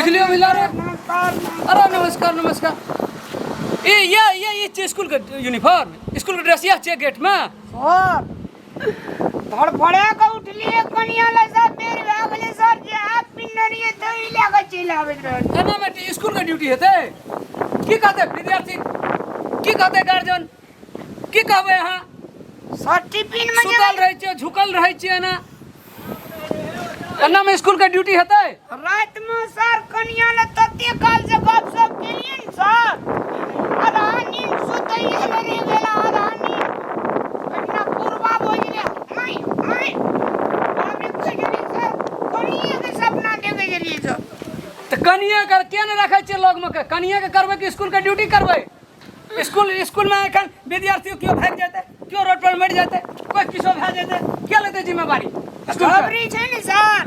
देख लियो मिला रे। अरे नमस्कार नमस्कार। ये स्कूल का यूनिफॉर्म, स्कूल का ड्रेस यह चाहिए गेट में। सर धड़फड़े का उठ लिए कनिया ले सर मेरे भागले सर जे आप पिन्नरी है तो ही लेके चले आवे रे। ना बेटी स्कूल का ड्यूटी हेते की कहते विद्यार्थी की कहते गार्जियन की कहबे यहां सर टिफिन में सुतल रहे छे झुकल रहे छे ना अन्ना में स्कूल का ड्यूटी हेते। रात में सर कनिया ले तते काल से गप सप केलिए सर आरानी सुतइए नहीं गेला आरानी इतना पूर्वा बोझले मैं हमने कोई जली सर कनिया के सपना देखे जली सर तो कनिया कर के न रखे छे लोग में कनिया के करबे कि स्कूल का ड्यूटी करबे। स्कूल में एखन विद्यार्थी क्यों भाग जाते क्यों रोड पर मर जाते कोई किसो भाग जाते क्या लेते जिम्मेवारी झबरी छै ने सर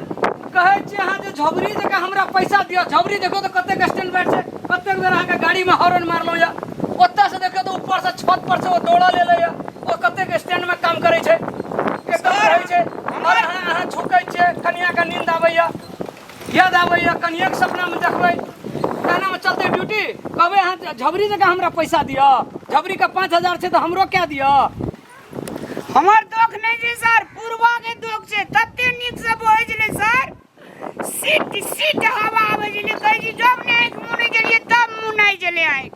कहे छे हां जे झबरी जका हमरा पैसा दियो। झबरी देखो तो कते के स्टैंड बैठ छे कते बेर अहाँ के गाड़ी में हॉर्न मारलो या ओत्ता से देखो तो ऊपर से छत पर से वो दौड़ा ले ले या ओ कते के स्टैंड में काम करे छे एकदम रहे छे और अहाँ झुकै छे कनिया का नींद आबैया याद आबैया कनिया के सपना में देखबै कहना में चलते ड्यूटी कहबे अहाँ झबरी जका हमरा पैसा दियो। झबरी का 5000 छे तो हमरो क्या दियो। हमर दुख नहीं छै सर पूर्वा के दुख छै तते नीक से बोझ ले सर सीट हवा आवे जले कह जी जब ने एक मुने जलिए तब मुंह नहीं जले आए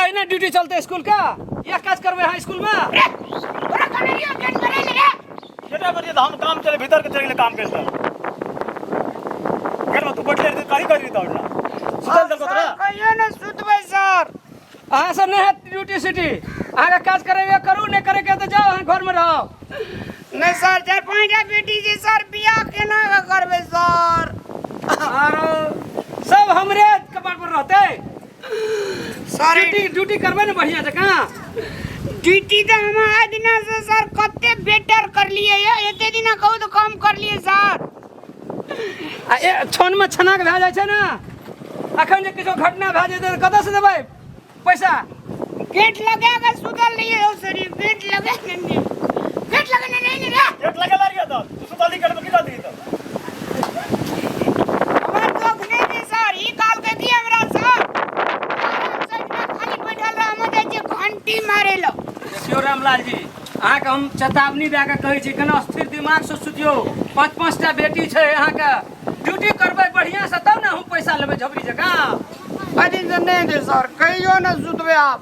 एना ड्यूटी चलते स्कूल का या काज करबे हां स्कूल में ओरा कनिया गेट करे ले केटा बजे हम काम चले भीतर के चले काम करता घर में तू बैठले रे काई करी ता ना सुतल दल कोतरा कहियो न सुतबै सर अहाँ सब नहीं है ड्यूटी सिटी अहाँ काज करेगा करू नहीं करेगा तो जाओ अहाँ घर में रहो। नहीं सर चार पांचटा बेटी जी सर बियाह केना करबे सर और सब हमरे कपार पर रहते सर ड्यूटी करबे ना बढ़िया जगह ड्यूटी तो हम आज दिन से सर कते बेटर कर लिए ये एते दिन कहू तो काम कर लिए सर छोन में छना के भए जाय छै ना अखन जे किछो घटना भए जेतै त कतऽ से देबै पैसा। गेट लगा के सुतल नहीं है सर गेट लगा नहीं रे गेट लगा ला रिया तो तू सुतल कर के दी तो हमर दुख नहीं छै सर ई काल के दिए हमरा सर सच में खाली बैठल रह हम जाय छै घंटी मारे लो। देखियो रामलाल जी अहाँ के हम चेतावनी दे के कहै छी कना स्थिर दिमाग से सोचियो 5-5टा बेटी छै अहाँ के ड्यूटी करबै बढ़िया से तब ना हम पैसा लेबै झबरी जगह। अरे नहीं दे सर कहियो न सुतबे आप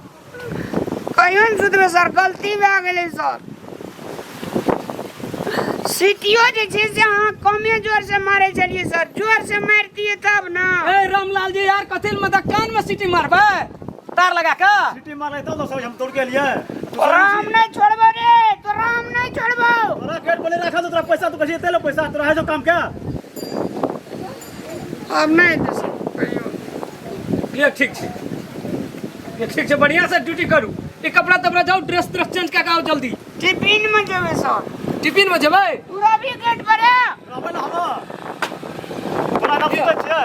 कहियो न सुतबे सर गलती भए गेलै सर सीटियो जे छै से अहाँ कमे जोर से मारे चलिए सर जोर से मारतिए तब ना। ए रामलाल जी यार कथिल में कान में सीटी मारबै तार लगा के सिटी मार रहे तो सब हम तोड़ के लिए राम नहीं छोड़बो रे तो राम नहीं छोड़बो तोरा गेट बोले रखा तो तेरा पैसा तो कहिए तेलो पैसा तोरा है जो काम क्या अब नहीं दे सर कहियो ये ठीक छै बढ़िया से ड्यूटी करू ये कपड़ा तपड़ा जाओ ड्रेस चेंज के आओ जल्दी। टिफिन में जेबे सर टिफिन में जेबै पूरा भी गेट पर है रहबे ना हम तोरा ना पूछे छियै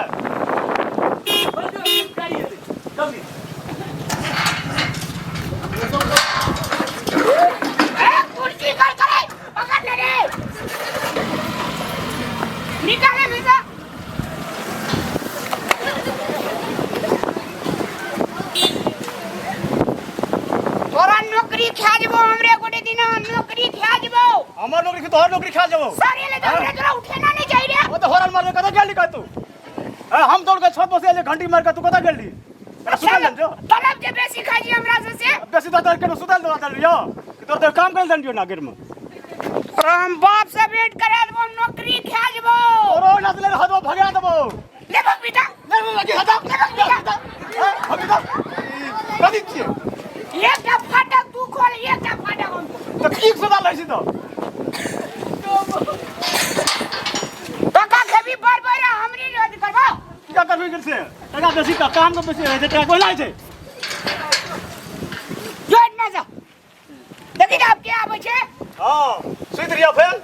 जल्दी कुर्सी कर करे पकड़ ले रे निकाले भीतर तोरा नौकरी खा जबो हमरे गोटे दिन नौकरी खा जबो हमर नौकरी के तोहर नौकरी खा जबो सर ये ले हमरे तोरा उठेना नहीं चाहिए रे वो तो हॉर्न मारने कदा गेली का तू हम दौड़ के छत पर से घंटी मार के तू कदा गेली सुतल जो तलब के बेसी खाई जी हमरा से बेसी तो के सुतल दो दल रियो कि तोर काम कर दन जो ना गिर में हम बाप से भेंट करा देबो नौकरी खा जबो ओरो ना ले हदो भगा देबो ले बक बेटा ले लगी हदा हदा कदी छी एक का फाटक तू खोल एक का फाटक हमको तो ठीक सदा लैसी तो टका खबी बार बार हमरी रद करबो क्या करबे गिर से टका बेसी का काम को बेसी है टका कोई लाई छे जोड़ ना जा देखि आप क्या आबे छे हां सुत रिया फेल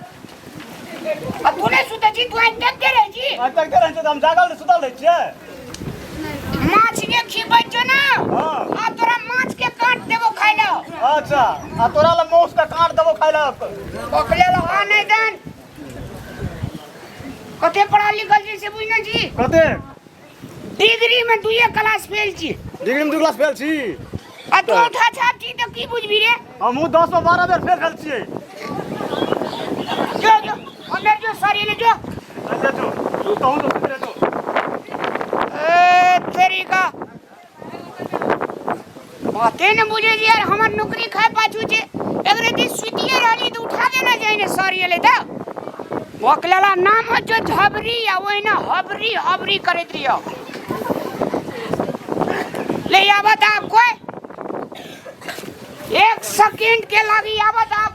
अब तूने सुते छी तू आज तक रह जी आज तक रह छ हम जागल सुतल रह छिए माछ के खिबै छ ना हां आ तोरा माछ के काट देबो खाइ लो अच्छा आ तोरा ला मौस का काट देबो खाइ ला पकले लो आ नहीं दन कते पढ़ा लिखल जी से बुझना जी कते डिग्री में 2 क्लास फेल छी डिग्री में 2 क्लास फेल छी आ तो था छाप छी तो की बुझबी रे हमहू 10 में 12 बेर फेल छियै जो जो अंदर जो सारी ले जो ले जो तू कहूं तो ले जो ए तेरी का बातें न बुझे जी यार हमर नौकरी खाए पाछू छे एकरे दी सुतिए रहली तो उठा देना चाहिए सारी ले दा वकलाला नाम जो झबरी या ओइ ना हबरी हबरी करत रियो ले आवत आप कोई 1 सेकंड के लागी आवत आप